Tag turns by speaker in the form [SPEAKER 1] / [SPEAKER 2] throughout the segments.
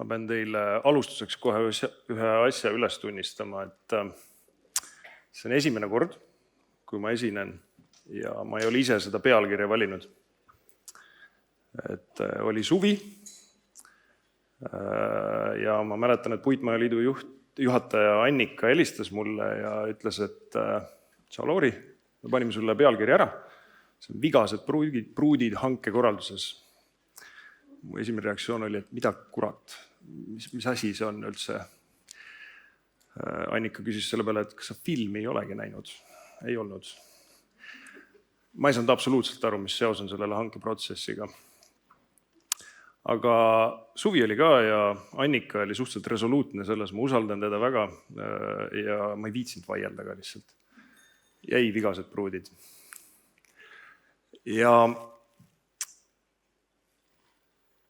[SPEAKER 1] Ma pean teile alustuseks kohe ühe asja üles tunnistama, et see on esimene kord, kui ma esinen ja ma ei ole ise seda pealkirja valinud. Et oli suvi ja ma mäletan, et Puitmajaliidu juhataja Annika helistas mulle ja ütles, et tšau Lauri, me panime sulle pealkirja ära. See on vigased pruudid hankekorralduses. Mu esimene reaktsioon oli, et mida kurat, mis asi see on üldse. Annika küsis selle peale, et kas sa filmi ei olegi näinud? Ei olnud. Ma ei saanud absoluutselt aru, mis seos on sellele hankeprotsessiga. Aga suvi oli ka ja Annika oli suhteliselt resoluutne selles, ma usaldan teda väga ja ma ei viitsinud vaielda ka lihtsalt. Jäi vigased pruudid. Ja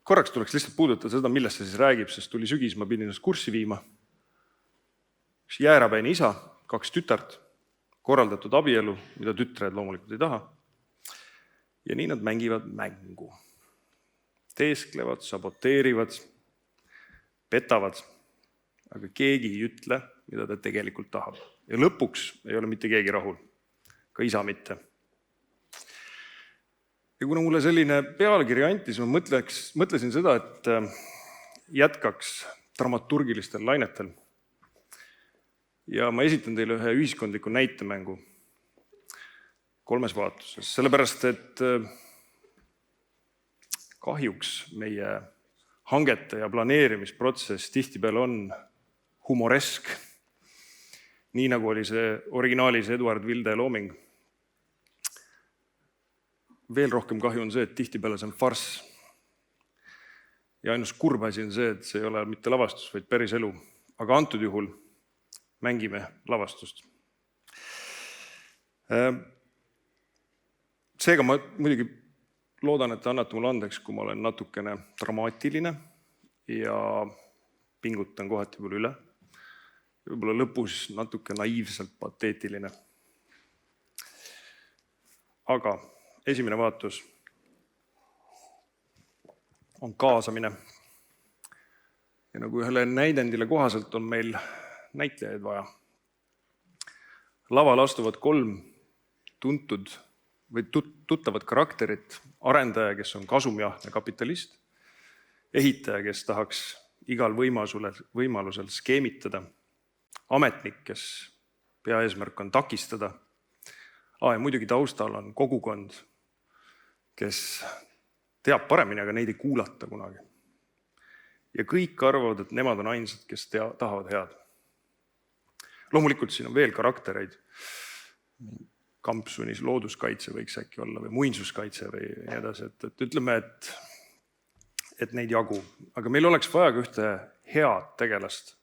[SPEAKER 1] korraks tuleks lihtsalt puudutada seda, millest see siis räägib, sest tuli sügis, ma pidin ennast kurssi viima. Üks jäärapäine isa, 2 tütart, korraldatud abielu, mida tütred loomulikult ei taha. Ja nii nad mängivad mängu. Teesklevad, saboteerivad, petavad, aga keegi ei ütle, mida ta tegelikult tahab. Ja lõpuks ei ole mitte keegi rahul, ka isa mitte. Ja kuna mulle selline pealkiri anti, siis ma mõtlesin seda, et jätkaks dramaturgilistel lainetel. Ja ma esitan teile ühe ühiskondliku näitemängu 3 vaatuses. Sellepärast, et kahjuks meie hangete ja planeerimisprotsess tihtipeale on humoresk. Nii nagu oli see originaalis Eduard Vilde looming. Veel rohkem kahju on see, et tihtipeale see on farss. Ja ainus kurb asi on see, et see ei ole mitte lavastus, vaid päris elu. Aga antud juhul mängime lavastust. Seega ma muidugi loodan, et te annate mulle andeks, kui ma olen natukene dramaatiline ja pingutan kohati võib-olla üle. Võib-olla lõpus natuke naiivselt pateetiline. Aga esimene vaatus on kaasamine. Ja nagu ühele näidendile kohaselt on meil näitlejaid vaja. Laval astuvad 3 tuntud või tuttavat karakterit. Arendaja, kes on kasumjahne kapitalist. Ehitaja, kes tahaks igal võimalusel skeemitada. Ametnik, kes peaeesmärk on takistada. Ja muidugi taustal on kogukond, kes teab paremini, aga neid ei kuulata kunagi. Ja kõik arvavad, et nemad on ainsad, kes tahavad head. Loomulikult siin on veel karaktereid. Kampsunis looduskaitse võiks äkki olla või muinsuskaitse või nii edasi. Et ütleme, et neid jagu. Aga meil oleks vaja ka ühte head tegelast.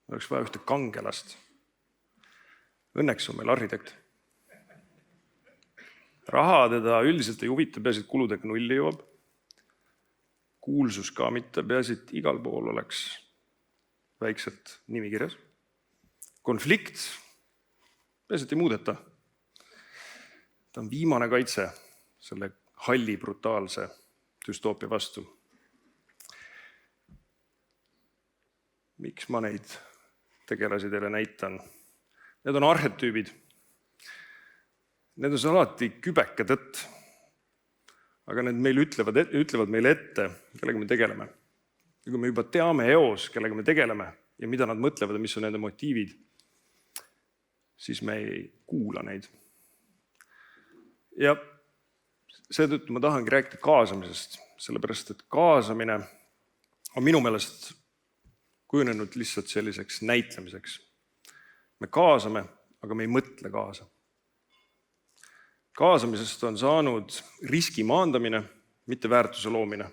[SPEAKER 1] Meil oleks vaja ühte kangelast. Õnneks on meil arhitekt. Raha teda üldiselt ei huvita, peaasi, et kuludega nulli jõuab. Kuulsus ka mitte, peaasi, et igal pool oleks väikselt nimikirjas. Konflikt, peaasi, et ei muudeta. Ta on viimane kaitse selle halli brutaalse düstoopia vastu. Miks ma neid tegelasi teile näitan? Need on arhetüübid. Need on alati kübeke tõtt, aga need meil ütlevad meile ette, kellega me tegeleme. Ja kui me juba teame eos, kellega me tegeleme ja mida nad mõtlevad ja mis on nende motiivid, siis me ei kuula neid. Ja seetõttu ma tahangi rääkida kaasamisest, sellepärast et kaasamine on minu meelest kujunenud lihtsalt selliseks näitlemiseks. Me kaasame, aga me ei mõtle kaasa. Kaasamisest on saanud riski maandamine, mitte väärtuse loomine.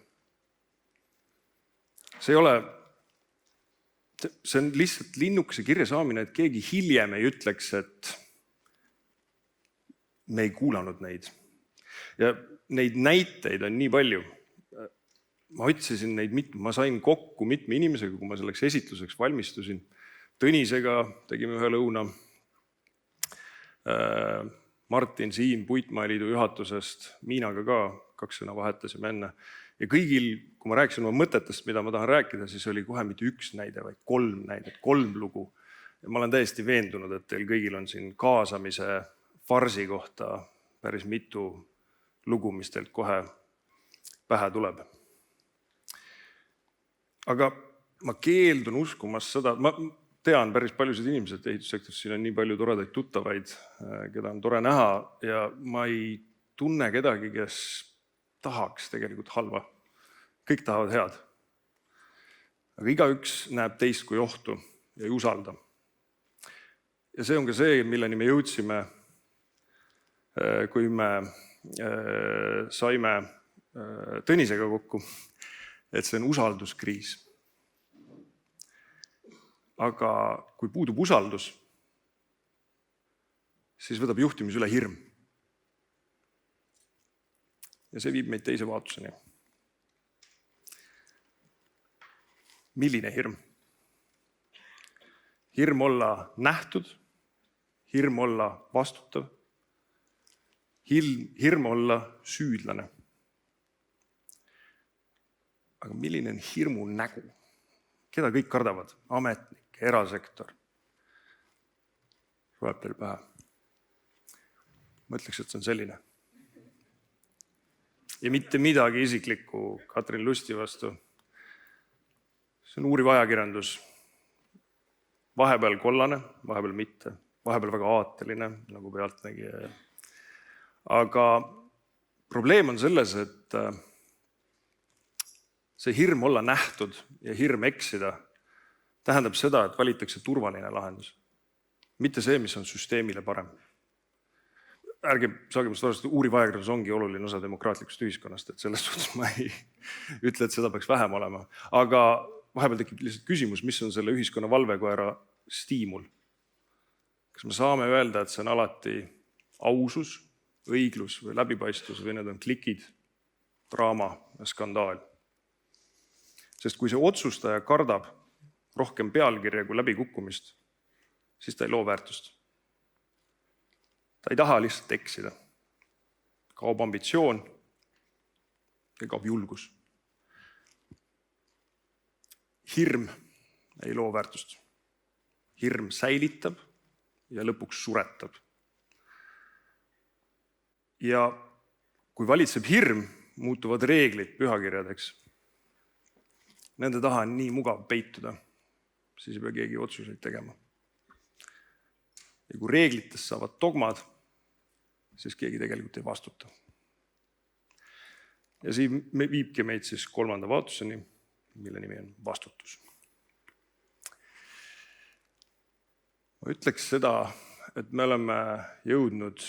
[SPEAKER 1] See on lihtsalt linnukese kirja saamine, et keegi hiljem ei ütleks, et me ei kuulanud neid. Ja neid näiteid on nii palju. Ma otsisin neid ma sain kokku mitme inimesega, kui ma selleks esitluseks valmistusin. Tõnisega tegime ühe lõuna. Martin Siim Puitmajaliidu juhatusest, Miinaga ka 2 sõna vahetasime enne. Ja kõigil, kui ma rääkisin oma mõtetest, mida ma tahan rääkida, siis oli kohe mitte üks näide, vaid 3 näidet, 3 lugu. Ja ma olen täiesti veendunud, et teil kõigil on siin kaasamise farsi kohta päris mitu lugu, mis teilt kohe pähe tuleb. Aga ma keeldun uskumast seda, ma tean päris paljusid inimesed ehitussektoris, siin on nii palju toredaid tuttavaid, keda on tore näha ja ma ei tunne kedagi, kes tahaks tegelikult halva. Kõik tahavad head. Aga igaüks näeb teist kui ohtu ja ei usalda. Ja see on ka see, milleni me jõudsime, kui me saime Tõnisega kokku, et see on usalduskriis. Aga kui puudub usaldus, siis võtab juhtimis üle hirm. Ja see viib meid teise vaatuseni. Milline hirm? Hirm olla nähtud, hirm olla vastutav, hirm olla süüdlane. Aga milline on hirmu nägu? Keda kõik kardavad? Ametnik, erasektor. Tuleb teil pähe. Mõtleks, et see on selline. Ja mitte midagi isiklikku Katrin Lusti vastu. See on uuriv ajakirjandus. Vahepeal kollane, vahepeal mitte. Vahepeal väga aateline, nagu pealtnägija. Aga probleem on selles, et see hirm olla nähtud ja hirm eksida tähendab seda, et valitakse turvaline lahendus. Mitte see, mis on süsteemile parem. Ärge saage must arvestada, uuriv ajakirjandus ongi oluline osa demokraatlikust ühiskonnast, et selles suhtes ma ei ütle, et seda peaks vähem olema. Aga vahepeal tekib lihtsalt küsimus, mis on selle ühiskonna valvekoera stiimul. Kas me saame öelda, et see on alati ausus, õiglus või läbipaistvus või need on klikid, draama ja skandaal. Sest kui see otsustaja kardab rohkem pealkirja kui läbikukkumist, siis ta ei loo väärtust. Ta ei taha lihtsalt eksida. Kaob ambitsioon ja kaob julgus. Hirm ei loo väärtust. Hirm säilitab ja lõpuks suretab. Ja kui valitseb hirm, muutuvad reeglid pühakirjadeks. Nende taha on nii mugav peituda, siis ei pea keegi otsuseid tegema. Ja kui reeglitest saavad dogmad, siis keegi tegelikult ei vastuta. Ja siin viibki meid siis 3. vaatuseni, mille nimi on vastutus. Ma ütleks seda, et me oleme jõudnud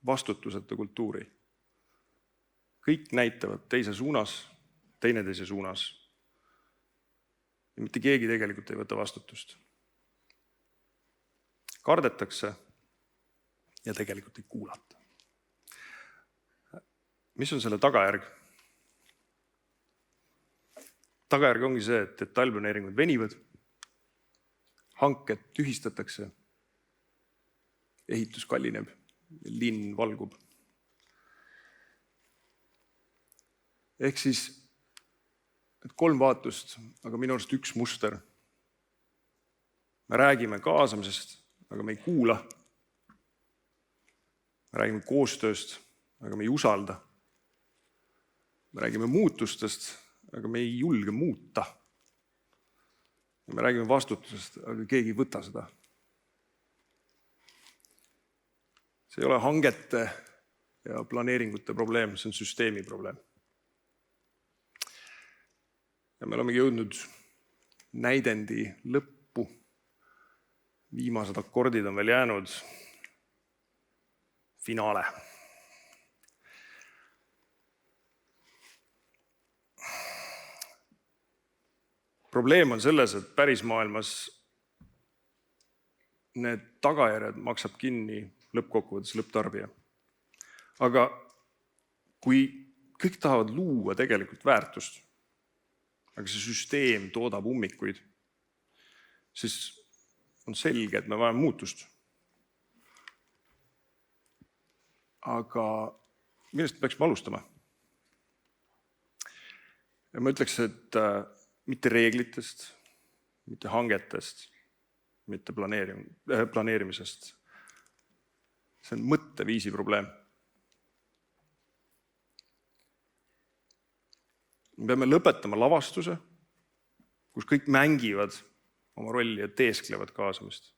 [SPEAKER 1] vastutuseta kultuuri. Kõik näitavad teise suunas, teineteise suunas. Ja mitte keegi tegelikult ei võta vastutust. Kardetakse ja tegelikult ei kuulata. Mis on selle tagajärg? Tagajärg ongi see, et detailplaneeringud venivad, hanked tühistatakse, ehitus kallineb, linn valgub. Ehk siis 3 vaatust, aga minu arust üks muster. Me räägime kaasamisest, aga me ei kuula. Me räägime koostööst, aga me ei usalda. Me räägime muutustest, aga me ei julge muuta. Ja me räägime vastutusest, aga keegi ei võta seda. See ei ole hangete ja planeeringute probleem, see on süsteemi probleem. Ja me oleme jõudnud näidendi lõppu. Viimased akordid on veel jäänud. Finaale. Probleem on selles, et päris maailmas need tagajärjed maksab kinni lõppkokkuvõttes lõpptarbija. Aga kui kõik tahavad luua tegelikult väärtust, aga see süsteem toodab ummikuid, siis on selge, et me vajame muutust. Aga millest peaksime alustama? Ja ma ütleks, et mitte reeglitest, mitte hangetest, mitte planeerimisest. See on mõtteviisi probleem. Me peame lõpetama lavastuse, kus kõik mängivad oma rolli ja teesklevad kaasamist.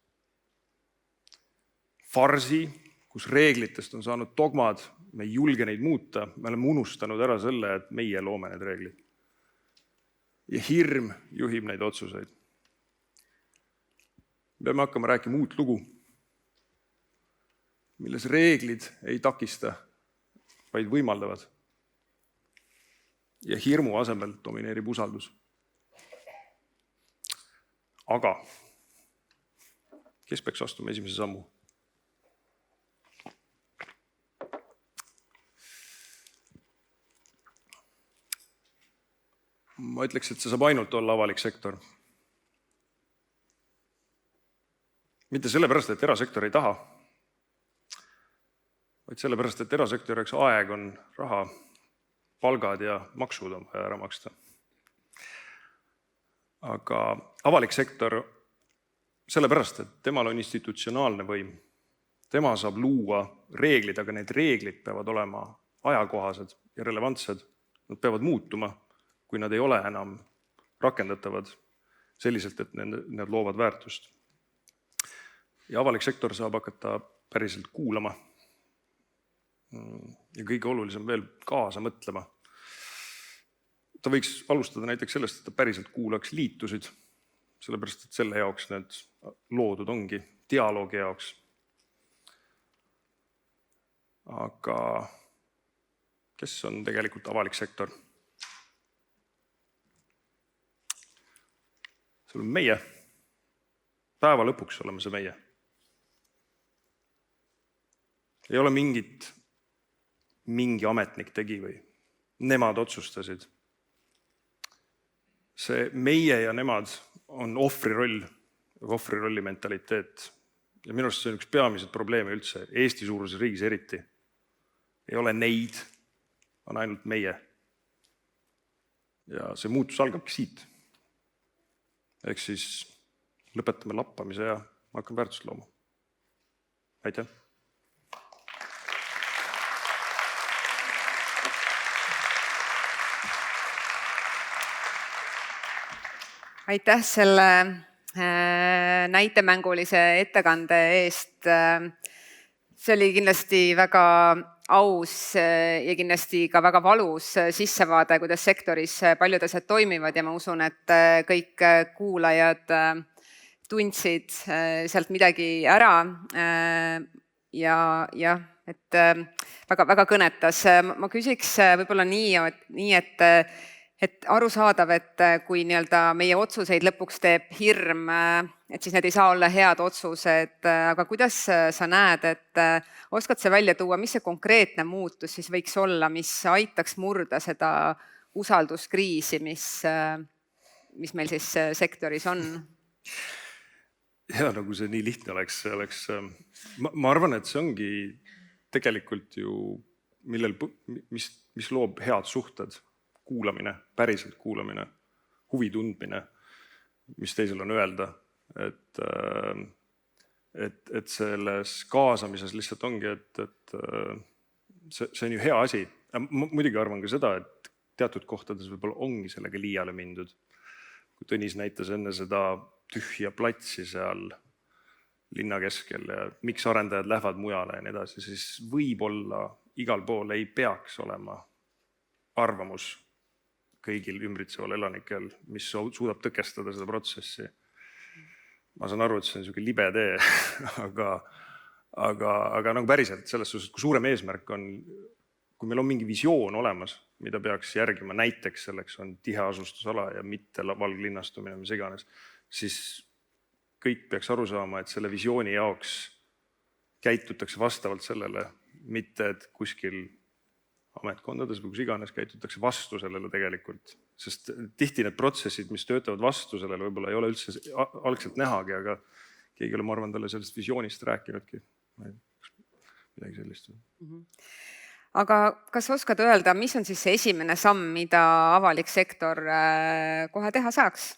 [SPEAKER 1] Farsi, kus reeglitest on saanud dogmad, me ei julge neid muuta, me oleme unustanud ära selle, et meie loome need reeglid. Ja hirm juhib neid otsuseid. Me peame hakkama rääkima uut lugu, milles reeglid ei takista, vaid võimaldavad. Ja hirmu asemel domineerib usaldus. Aga kes peaks astuma esimese sammu? Ma ütleks, et see saab ainult olla avalik sektor. Mitte sellepärast, et erasektor ei taha, vaid sellepärast, et erasektoriks aeg on raha, palgad ja maksud on vaja ära maksta. Aga avalik sektor sellepärast, et temal on institutsionaalne võim. Tema saab luua reeglid, aga need reeglid peavad olema ajakohased ja relevantsed. Nad peavad muutuma, kui nad ei ole enam rakendatavad selliselt, et need loovad väärtust. Ja avalik sektor saab hakata päriselt kuulama ja kõige olulisem veel kaasa mõtlema. Ta võiks alustada näiteks sellest, et ta päriselt kuulaks liitusid, sellepärast et selle jaoks need loodud ongi, dialoogi jaoks. Aga kes on tegelikult avalik sektor? See on meie. Päeva lõpuks oleme see meie. Ei ole mingi ametnik tegi või nemad otsustasid. See meie ja nemad on ohvrirolli mentaliteet. Ja minu arust see on üks peamised probleeme üldse, Eesti suuruses riigis eriti. Ei ole neid, on ainult meie. Ja see muutus algabki siit. Ehk siis lõpetame lappamise ja hakkame väärtust looma. Aitäh!
[SPEAKER 2] Aitäh selle näitemängulise ettekande eest. See oli kindlasti väga aus ja kindlasti ka väga valus sissevaade, kuidas sektoris paljud asjad toimivad ja ma usun, et kõik kuulajad tundsid sealt midagi ära ja et väga kõnetas. Ma küsiks võib-olla nii, et arusaadav, et kui meie otsuseid lõpuks teeb hirm, et siis need ei saa olla head otsused, aga kuidas sa näed, et oskad sa välja tuua, mis see konkreetne muutus siis võiks olla, mis aitaks murda seda usalduskriisi, mis meil siis sektoris on?
[SPEAKER 1] Ja nagu see nii lihtne oleks. Ma arvan, et see ongi tegelikult ju, mis loob head suhted. Kuulamine, päriselt kuulamine, huvi tundmine, mis teisel on öelda, et selles kaasamises lihtsalt ongi, et see on ju hea asi. Ma muidugi arvan ka seda, et teatud kohtades võib-olla ongi sellega liiale mindud. Kui Tõnis näitas enne seda tühja platsi seal linna keskel ja miks arendajad lähevad mujale ja nii edasi, siis võib-olla igal pool ei peaks olema arvamus kõigil ümbritseval elanikel, mis suudab tõkestada seda protsessi. Ma saan aru, et see on niisugune libe tee, aga nagu päriselt selles suhtes, kui suurem eesmärk on, kui meil on mingi visioon olemas, mida peaks järgima, näiteks selleks on tiheasustusala ja mitte valglinnastumine, mis iganes, siis kõik peaks aru saama, et selle visiooni jaoks käitutakse vastavalt sellele, mitte et kuskil ametkondades või kus iganes käitutakse vastu sellele tegelikult. Sest tihti need protsessid, mis töötavad vastu sellele, võib-olla ei ole üldse algselt nähagi, aga keegi ole, ma arvan, talle sellest visioonist rääkinudki. Midagi sellist.
[SPEAKER 2] Aga kas oskad öelda, mis on siis see esimene samm, mida avalik sektor kohe teha saaks?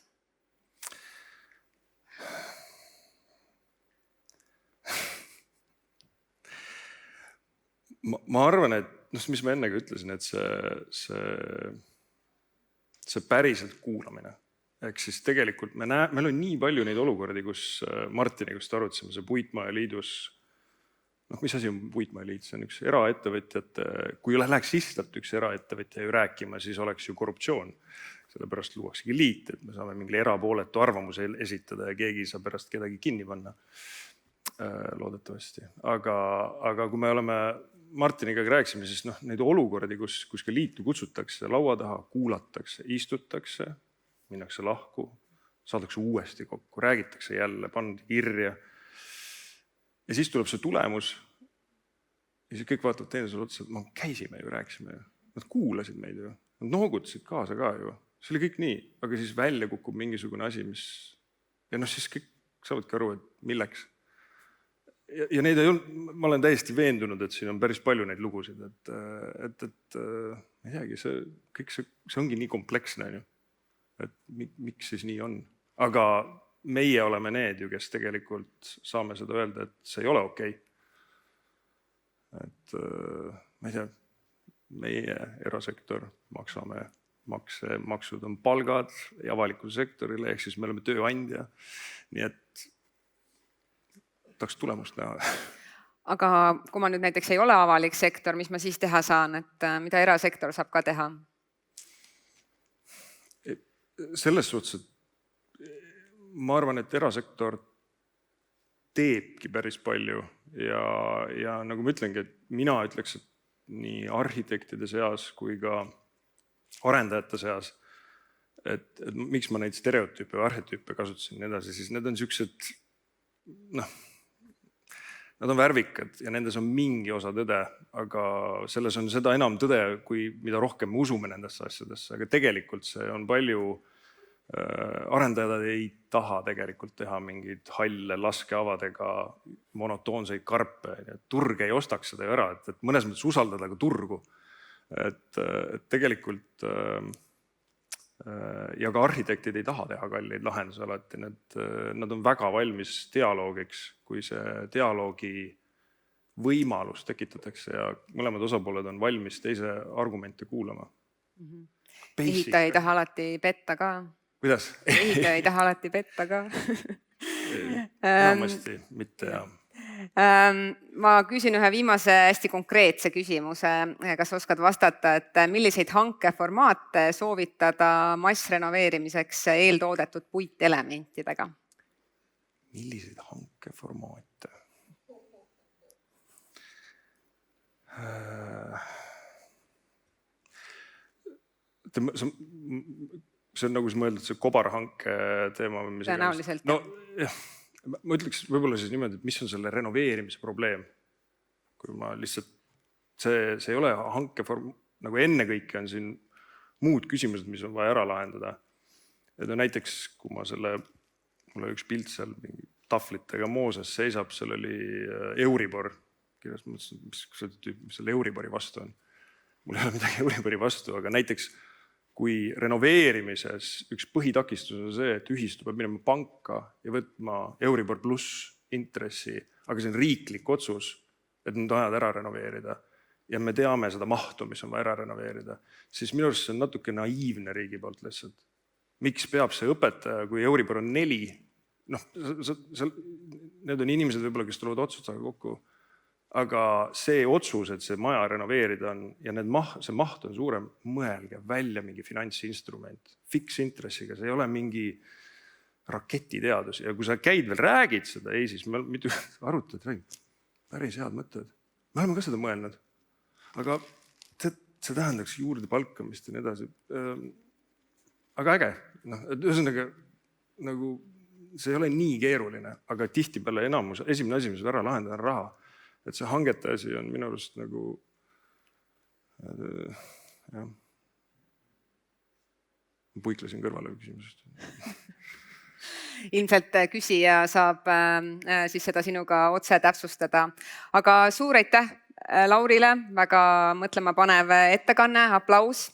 [SPEAKER 1] Ma arvan, et mis ma ennegi ütlesin, et see päriselt kuulamine. Ehk siis tegelikult meil on nii palju neid olukordi, kus Martiniga just arutasime, see Puitmajaliidus, mis asi on Puitmajaliit, see on üks eraettevõtjate, kui läheks lihtsalt üks eraettevõtja ju rääkima, siis oleks ju korruptsioon. Sellepärast luuaksegi liit, et me saame mingile erapooletu arvamuse esitada ja keegi saab pärast kedagi kinni panna. Loodetavasti. Aga kui me oleme Martiniga rääkisime, siis neid olukordi, kus ka liitu kutsutakse laua taha, kuulatakse, istutakse, minnakse lahku, saadakse uuesti kokku, räägitakse jälle, pandi kirja. Ja siis tuleb see tulemus ja siis kõik vaatavad teenusele otsa, et käisime ju, rääkisime ju. Nad kuulasid meid ju, nad noogutasid kaasa ka ju. See oli kõik nii, aga siis välja kukub mingisugune asi, mis... Ja siis kõik saavadki aru, et milleks. Ja neid ei olnud, ma olen täiesti veendunud, et siin on päris palju neid lugusid, et ma ei teagi, see ongi nii kompleksne, et miks siis nii on. Aga meie oleme need ju, kes tegelikult saame seda öelda, et see ei ole okei. Et ma ei tea, meie erasektor maksame makse, maksud on palgad ja avalikul sektorile, ehk siis me oleme tööandja, nii et tahaks tulemust näha.
[SPEAKER 2] Aga kui ma nüüd näiteks ei ole avalik sektor, mis ma siis teha saan, et mida erasektor saab ka teha?
[SPEAKER 1] Selles suhtes, et ma arvan, et erasektor teebki päris palju ja nagu ma ütlengi, et mina ütleks, et nii arhitektide seas kui ka arendajate seas, et miks ma neid stereotüüpe või arhetüüpe kasutasin nii edasi, siis need on niisugused, nad on värvikad ja nendes on mingi osa tõde, aga selles on seda enam tõde, kui mida rohkem me usume nendesse asjadesse. Aga tegelikult see on palju, arendajad ei taha tegelikult teha mingeid halle laskeavadega monotoonseid karpe. Turg ei ostaks seda ju ära, et mõnes mõttes usaldada ka turgu. Et tegelikult ja ka arhitektid ei taha teha kalleid lahendusi alati, nad on väga valmis dialoogiks, kui see dialoogi võimalus tekitatakse ja mõlemad osapooled on valmis teise argumente kuulama.
[SPEAKER 2] Ehitaja ei taha alati petta ka.
[SPEAKER 1] Kuidas?
[SPEAKER 2] Ehitaja ei taha alati petta ka.
[SPEAKER 1] Enamasti mitte, jah.
[SPEAKER 2] Ma küsin ühe viimase hästi konkreetse küsimuse. Kas oskad vastata, et milliseid hankeformaate soovitada massrenoveerimiseks eeltoodetud puitelementidega?
[SPEAKER 1] Milliseid hankeformaate? See on nagu siis mõeldud see kobarhanke teema.
[SPEAKER 2] Tõenäoliselt.
[SPEAKER 1] Ma ütleks võib-olla siis niimoodi, et mis on selle renoveerimise probleem. Kui ma lihtsalt, see ei ole hankeform, nagu enne kõike on siin muud küsimused, mis on vaja ära lahendada. Et näiteks, kui mul oli üks pilt seal tahvlitega Mooses seisab, seal oli Euribor. Kirjas mõtlesin, mis selle Euribori vastu on. Mul ei ole midagi Euribori vastu, aga näiteks kui renoveerimises üks põhitakistus on see, et ühistu peab minema panka ja võtma Euribor pluss intressi, aga see on riiklik otsus, et nad ajad ära renoveerida ja me teame seda mahtu, mis on vaja ära renoveerida, siis minu arust see on natuke naiivne riigi poolt lihtsalt. Miks peab see õpetaja, kui Euribor on 4, need on inimesed võib-olla, kes tulevad otsustada kokku, aga see otsus, et see maja renoveerida on ja see maht on suurem, mõelge välja mingi finantsinstrument, fiksintressiga, see ei ole mingi raketiteadus. Ja kui sa käid veel, räägid seda, siis me mitu arutad, päris head mõtted. Me oleme ka seda mõelnud, aga see tähendaks juurde palkamist ja nii edasi. Aga äge, ühesõnaga, nagu see ei ole nii keeruline, aga tihti peale enamus, esimene asi, mis ära lahendada on raha. Et see hangete asi on minu arust nagu jah. Puiklesin kõrvale küsimusest.
[SPEAKER 2] Ilmselt küsija saab siis seda sinuga otse täpsustada. Aga suur aitäh Laurile, väga mõtlemapanev ettekanne, aplaus.